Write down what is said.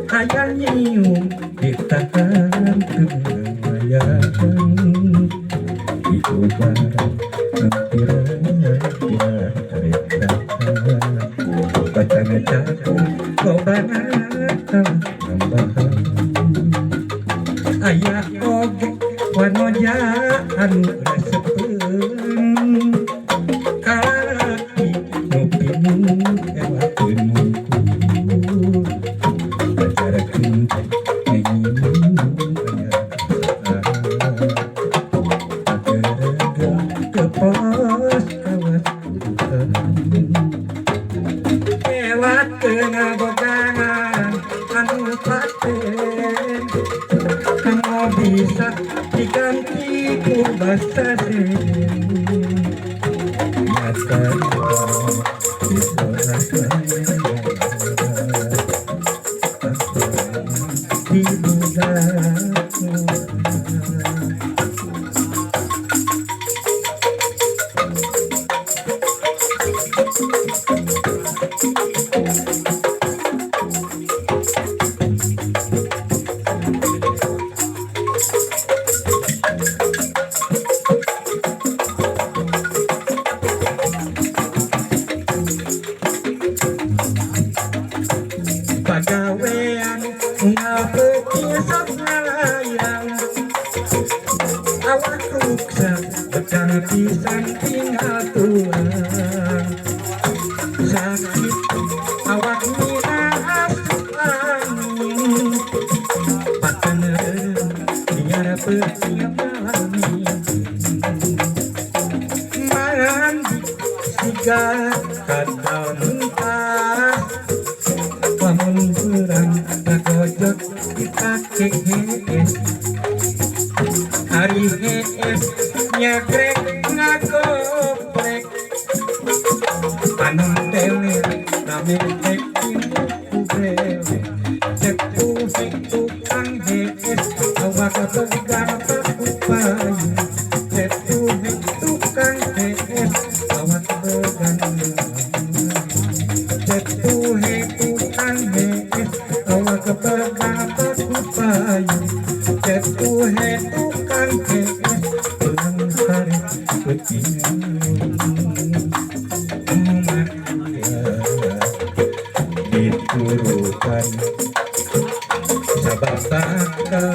hayang nyium ditahan kebayang itu barang hampirnya kereta bacana jago kobana tambahan ayah oge wanoja anu resepeun kaki nupimu ewakeun mungkur bacarakeun ke pos kawas lewat tengah bogangan anu paten kamu bisa diganti ku basa nyata di budakmu pagawean ngapekisah ngalayang awak ruksa bekal pisan tinggal tuang sakit awak mina asup angin pakeneun biar pertiap alami mandi siga kadal mentah lamun berang ngagojok dipake hees hari hees nyagrek ngagoprek panon teler rame tek imu kubele cepuhe tukang hees awak began pakupayu cepuhe tukang hees awak began cepuhe tukang hees awak began pakupayu cepuhe tukang hees tulang sari umat diturukan sabak bakal